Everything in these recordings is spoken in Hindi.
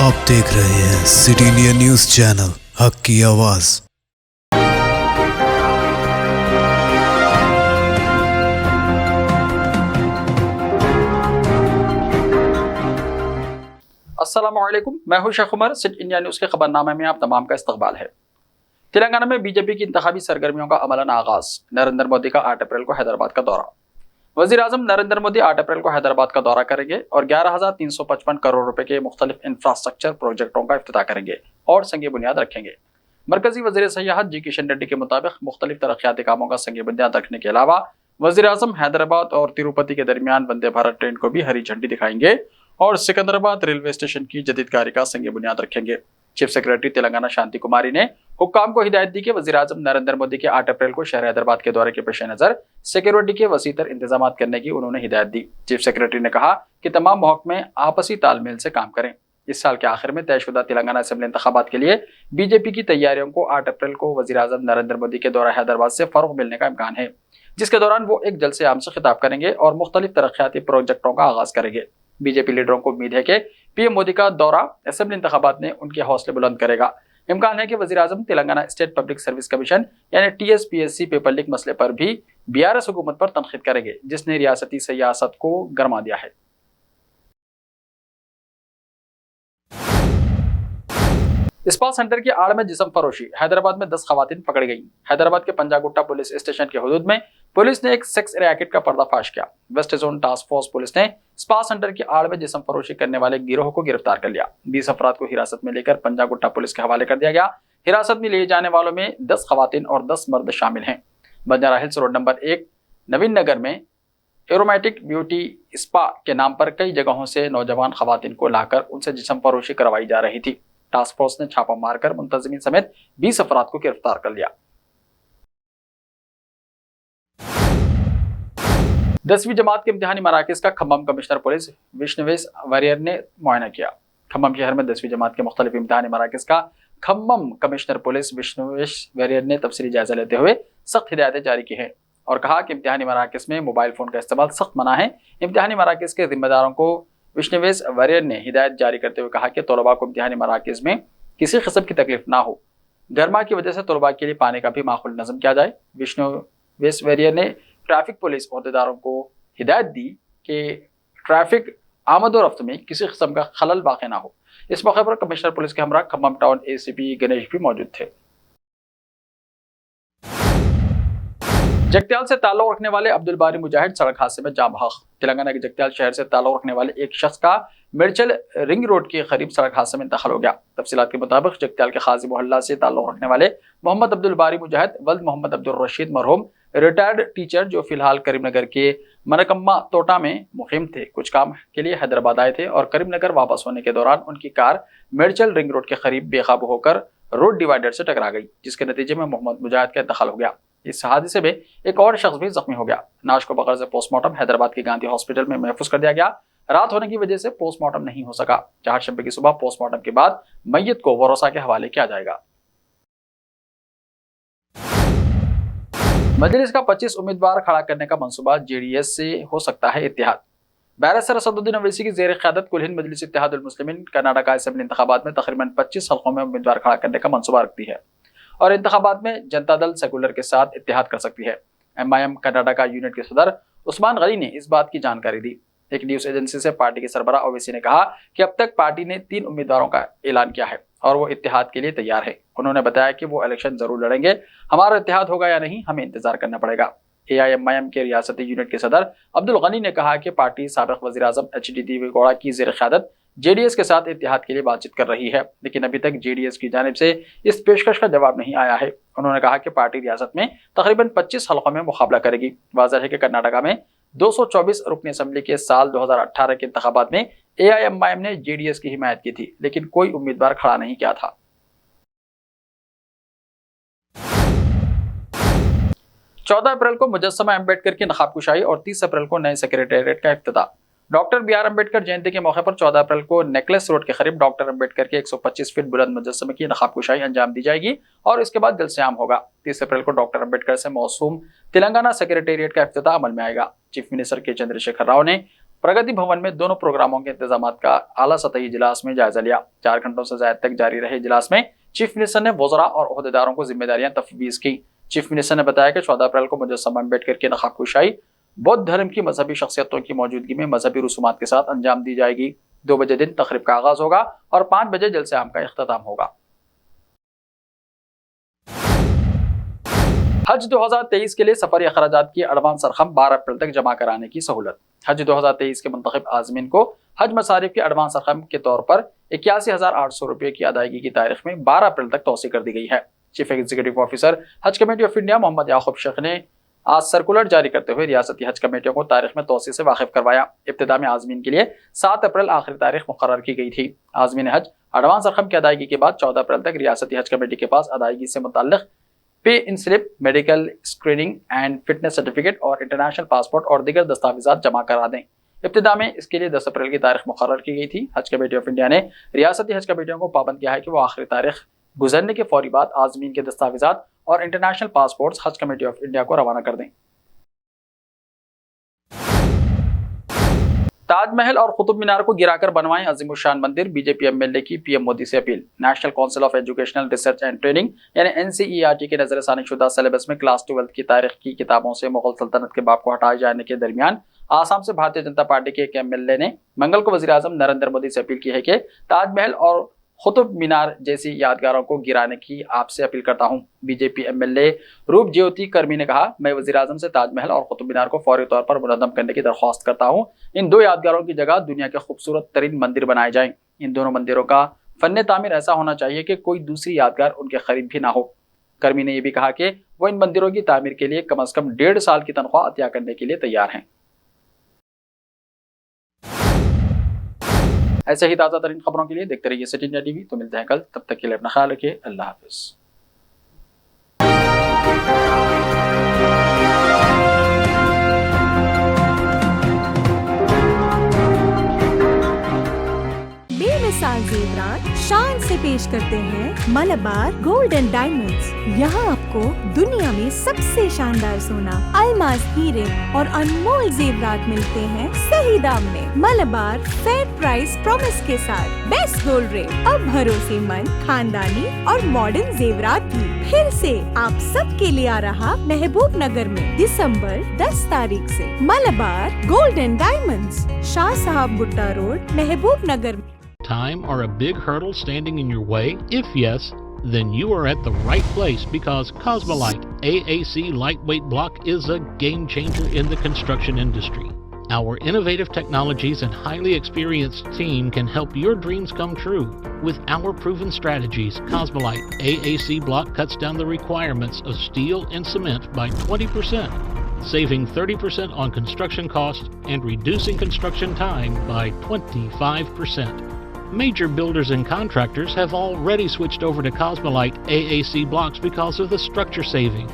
आप देख रहे हैं सिटी इंडिया न्यूज चैनल, हक की आवाज। अस्सलामुअलैकुम, मैं हूं Sheikh Umar. City India news के खबरनामे में आप तमाम का इस्तकबाल है। तेलंगाना में बीजेपी की इंतखाबी सरगर्मियों का अमलन आगाज। नरेंद्र मोदी का 8 अप्रैल को हैदराबाद का दौरा। वजीर आजम नरेंद्र मोदी 8 अप्रैल को हैदराबाद का दौरा करेंगे और 11,355 करोड़ रुपए के मुख्तलिफ इंफ्रास्ट्रक्चर प्रोजेक्टों का इफ्तिताह करेंगे और संग बुनियाद रखेंगे। मरकजी वजीर सयाहत जी किशन रेड्डी के मुताबिक मुख्तलिफ तरक्याती कामों का संग बुनियाद रखने के अलावा वजीर आजम हैदराबाद और तिरुपति के दरमियान वंदे भारत ट्रेन को भी हरी झंडी दिखाएंगे और सिकंदराबाद रेलवे स्टेशन की जदीदकारी का संग बुनियाद रखेंगे। चीफ सेक्रेटरी तेलंगाना शांति कुमारी ने हुक्काम को हिदायत दी कि वजीर आजम नरेंद्र मोदी के 8 अप्रैल को शहर हैदराबाद के दौरे के पेश नजर सिक्योरिटी के वसीतर इंतजाम करने की उन्होंने हिदायत दी। चीफ सेक्रेटरी ने कहा कि तमाम महकमे आपसी तालमेल से काम करें। इस साल के आखिर में तयशुदा तेलंगाना असेंबली इंतखाबात के लिए बीजेपी की तैयारियों को 8 अप्रैल को वजीर आजम नरेंद्र मोदी के दौरा हैदराबाद से फरोग मिलने का इम्कान है, जिसके दौरान वो एक जलसे आम से खिताब करेंगे और मुख्तलिफ तरक्याती प्रोजेक्टों का आगाज करेंगे। बीजेपी लीडरों को उम्मीद है कि पीएम मोदी का दौरा असेंबली इंतखाबात में उनके हौसले बुलंद करेगा। इम्कान है कि वजीर आजम Telangana state public service commission यानी TSPSC पेपर लीक मसले पर भी BRS हुकूमत पर तनखीद करेंगे, जिसने रियासती सियासत को गरमा दिया है। इस्पात सेंटर की आड़ में जिस्म फरोशी। हैदराबाद में 10 खवातीन पकड़ी गई। हैदराबाद के पंजागुट्टा पुलिस स्टेशन के हुदूद में पुलिस ने एक सेक्स रैकेट का पर्दाफाश किया। West zone task force police ने स्पात सेंटर की आड़ में जिस्म फरोशी करने वाले गिरोह को गिरफ्तार कर लिया। 20 अफराद को हिरासत में लेकर पंजागुट्टा पुलिस के हवाले कर दिया गया। हिरासत में लिए जाने वालों में 10 खवातीन और 10 मर्द शामिल हैं। बंजारा हिल्स रोड नंबर 1 नवीन नगर में एरोमेटिक ब्यूटी स्पा के नाम पर कई जगहों से नौजवान खवातीन को लाकर उनसे जिस्म फरोशी करवाई जा रही थी। टास्क फोर्स ने छापा मारकर मुंतजिमीन समेत 20 अफराद को गिरफ्तार कर लिया। 10वीं जमात के इम्तिहानी मराकज का खम्मम कमिश्नर पुलिस विष्णुवेश वारियर ने मुआयना किया। खम्मम शहर में 10वीं जमात के मुख्तलिफ इम्तिहानी मराकज का खम्मम कमिश्नर पुलिस विष्णुवेश वारियर ने तफसीली जायजा लेते हुए सख्त हिदायतें जारी की हैं और कहा कि इम्तिहानी मराकज में मोबाइल फोन का इस्तेमाल सख्त मना है। इम्तिहानी मराकज के जिम्मेदारों को विष्णुवेश वारियर ने हिदायत जारी करते हुए कहा कि तलबा को इम्तिहानी मराकज में किसी किस्म की तकलीफ ना हो। गर्मा की वजह से तलबा के लिए पानी का भी माकूल नज़म किया जाए। विष्णुवेश वारियर ने ट्रैफिक पुलिस अहदेदारों को हिदायत दी कि ट्रैफिक आमद और रफ्त में किसी किस्म का खलल वाक़ ना हो। इस मौके पर कमिश्नर पुलिस के हमरा खम्मम टाउन ACP गणेश भी मौजूद थे। जगत्याल से ताल्लुक रखने वाले अब्दुल बारी मुजाहिद सड़क हादसे में जाँ बहक। तेलंगाना के जगत्याल शहर से ताल्लुक रखने वाले एक शख्स का मिर्चल रिंग रोड के करीब सड़क हादसे में इंतकाल हो गया। तफसीलात के मुताबिक जगत्याल के खाजी मोहल्ला से ताल्लुक रखने वाले मोहम्मद अब्दुल बारी मुजाहिद वल्द मोहम्मद अब्दुल रशीद मरहूम रिटायर्ड टीचर जो फिलहाल करीमनगर के मनकम्मा तोटा में मुकीम थे, कुछ काम के लिए हैदराबाद आए थे और करीमनगर वापस होने के दौरान उनकी कार मिर्चल रिंग रोड के करीब बेकाबू होकर रोड डिवाइडर से टकरा गई, जिसके नतीजे में मोहम्मद मुजाहिद का इंतकाल हो गया। इस हादसे में एक और शख्स भी जख्मी हो गया। नाश को बगैर से पोस्टमार्टम हैदराबाद के गांधी हॉस्पिटल में महफूज कर दिया गया। रात होने की वजह से पोस्टमार्टम नहीं हो सका। 4 शंबे की सुबह पोस्टमार्टम के बाद मैयत को वरोसा के हवाले किया जाएगा। मजलिस का 25 उम्मीदवार खड़ा करने का मंसूबा JDS से हो सकता है इत्तेहाद। बैरिस्टर असदुद्दीन अवैसी की ज़ेर क़यादत कुल हिंद मजलिस इत्तेहादुल मुस्लिमीन कर्नाटक असेंबली इंतखाबात में तकरीबन 25 हल्कों में उम्मीदवार खड़ा करने का मंसूबा रखती है और इंतखाबात में जनता दल सेकुलर के साथ इत्तेहाद कर सकती है। MIM कर्नाटक यूनिट के सदर उस्मान गनी ने इस बात की जानकारी दी। एक न्यूज एजेंसी से पार्टी के सरबराह ओवैसी ने कहा कि अब तक पार्टी ने 3 उम्मीदवारों का ऐलान किया है और वो इत्तेहाद के लिए तैयार है। उन्होंने बताया कि वो इलेक्शन जरूर लड़ेंगे, हमारा इत्तेहाद होगा या नहीं हमें इंतजार करना पड़ेगा। AIMIM के रियासती यूनिट के सदर अब्दुल गनी ने कहा कि पार्टी साबिक वज़ीर आज़म HD देवेगौड़ा की ज़ेर क़यादत JDS के साथ इत्तेहाद के लिए बातचीत कर रही है, लेकिन अभी तक JDS की जानिब से इस पेशकश का जवाब नहीं आया है। उन्होंने कहा कि पार्टी रियासत में तकरीबन 25 हल्कों में मुकाबला करेगी। वाज़ेह है कि कर्नाटक में 224 रुकनी असम्बली के साल 2018 के इंतखाबात में AIMIM ने JDS की हिमायत की थी, लेकिन कोई उम्मीदवार खड़ा नहीं किया था। 14 अप्रैल को मुजस्समा अम्बेडकर की नकाबकुशाई और 30 अप्रैल को नए सेक्रेटेरिएट का इफ्तिताह। डॉक्टर BR अम्बेडकर जयंती के मौके पर 14 अप्रैल को नेकलेस रोड के करीब डॉक्टर अम्बेडकर के 125 फीट बुलंद मुजस्समे की नकाबकुशाई अंजाम दी जाएगी और इसके बाद जलसे-आम होगा। 30 अप्रैल को डॉक्टर अम्बेडकर से मौसूम तेलंगाना सेक्रेटेरिएट का इफ्तिताह अमल में आएगा। चीफ मिनिस्टर के चंद्रशेखर राव ने प्रगति भवन में दोनों प्रोग्रामों के इंतजाम का आला सतही इजलास में जायजा लिया। 4 घंटों से ज्यादा तक जारी रहे इजलास में चीफ मिनिस्टर ने वज़रा और ओहदेदारों को जिम्मेदारियां तफवीज की। चीफ मिनिस्टर ने बताया कि 14 अप्रैल को मुजस्सम अम्बेडकर की नखाकुशाई बौद्ध धर्म की मजहबी शख्सियतों की मौजूदगी में मजहबी रसूमात के साथ अंजाम दी जाएगी। 2 बजे दिन तकरीब का आगाज होगा और 5 बजे जलसे आम का इख्तिताम होगा। हज 2023 के लिए सफरी अखराजात की एडवांस रकम 12 अप्रैल तक जमा कराने की सहूलत। हज 2023 के मुंतखब आज़मीन को हज मसारिफ की एडवांस रकम के तौर पर 81,800 रुपये की अदायगी की तारीख में 12 अप्रैल तक तोसी कर दी गई है। चीफ एग्जीक्यूटिव ऑफिसर हज कमेटी ऑफ इंडिया मोहम्मद याकूब शेख ने आज सर्कुलर जारी करते हुए रियासती हज कमेटियों को तारीख में तोसी से वाकिफ करवाया। इब्तिदा में आज़मीन के लिए 7 अप्रैल आखिरी तारीख मुकर्रर की गई थी। आज़मीन हज एडवांस रकम की अदायगी के बाद 14 अप्रैल तक रियासती हज कमेटी के पास अदायगी से मुताल्लिक pay in slip, medical screening and fitness certificate और इंटरनेशनल पासपोर्ट और दीगर दस्तावेजात जमा करा दें। इब्तिदा में इसके लिए 10 अप्रैल की तारीख मुकर्रर की गई थी। हज कमेटी ऑफ इंडिया ने रियासती हज कमेटियों को पाबंद किया है कि वो आखिरी तारीख गुजरने के फौरी बाद आज़मीन के दस्तावेजात और इंटरनेशनल पासपोर्ट्स हज कमेटी ऑफ इंडिया को रवाना कर दें। ताजमहल और कुतुब मीनार को गिराकर बनवाएं अजीमुशान मंदिर, बीजेपी एमएलए की पीएम मोदी से appeal. National council of educational research and training यानी एनसीईआरटी के नजरसानी शुदा सिलेबस में क्लास 12 की तारीख की किताबों से मुगल सल्तनत के बाब को हटाए जाने के दरमियान आसाम से भारतीय जनता पार्टी के एक एमएलए ने मंगल को वजीर आजम नरेंद्र मोदी से अपील की है कि ताजमहल और कुतुब मीनार जैसी यादगारों को गिराने की आपसे अपील करता हूं। बीजेपी एमएलए रूप ज्योति कर्मी ने कहा, मैं वजीर आजम से ताजमहल और कुतुब मीनार को फौरी तौर पर मुनज़्ज़म करने की दरख्वास्त करता हूं। इन 2 यादगारों की जगह दुनिया के खूबसूरत तरीन मंदिर बनाए जाएं। इन दोनों मंदिरों का फन्ने तामीर ऐसा होना चाहिए कि कोई दूसरी यादगार उनके करीब भी ना हो। कर्मी ने यह भी कहा कि वो इन मंदिरों की तामीर के लिए कम से कम 1.5 साल की तनख्वाह अतिया करने के लिए तैयार हैं। ऐसे ही ताज़ा तरीन खबरों के लिए देखते रहिए सिटी इंडिया टीवी। तो मिलते हैं कल, तब तक के लिए अपना ख्याल रखिए। अल्लाह हाफिज़। बेमिसाल ज़ेवरात शान से पेश करते हैं मलबार गोल्ड एंड डायमंड्स। यहाँ आपको दुनिया में सबसे शानदार सोना, अलमास, हीरे और अनमोल जेवरात मिलते हैं सही दाम में। मलबार फेयर प्राइस प्रॉमिस के साथ बेस्ट गोल्ड रेट। अब भरोसेमंद, खानदानी और मॉडर्न जेवरात भी फिर से आप सब के लिए आ रहा महबूब नगर में दिसंबर 10 तारीख से। Malabar gold and diamonds, Shah साहब भुट्टा road, Mehboob Nagar. Time or a big hurdle standing in your way? If yes, then you are at the right place, because Cosmolite AAC lightweight block is a game changer in the construction industry. Our innovative technologies and highly experienced team can help your dreams come true. With our proven strategies, Cosmolite AAC block cuts down the requirements of steel and cement by 20%, saving 30% on construction costs and reducing construction time by 25%. Major builders and contractors have already switched over to Cosmolite AAC blocks because of the structure saving,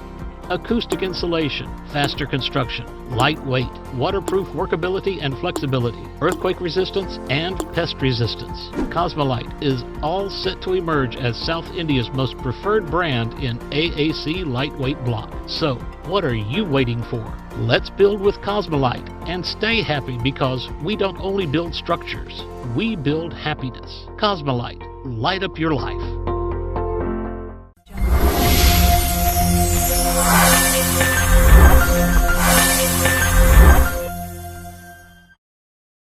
acoustic insulation, faster construction, lightweight, waterproof workability and flexibility, earthquake resistance, and pest resistance. Cosmolite is all set to emerge as South India's most preferred brand in AAC lightweight block. So, what are you waiting for? Let's build with Cosmolite and stay happy, because we don't only build structures, we build happiness. Cosmolite, light up your life.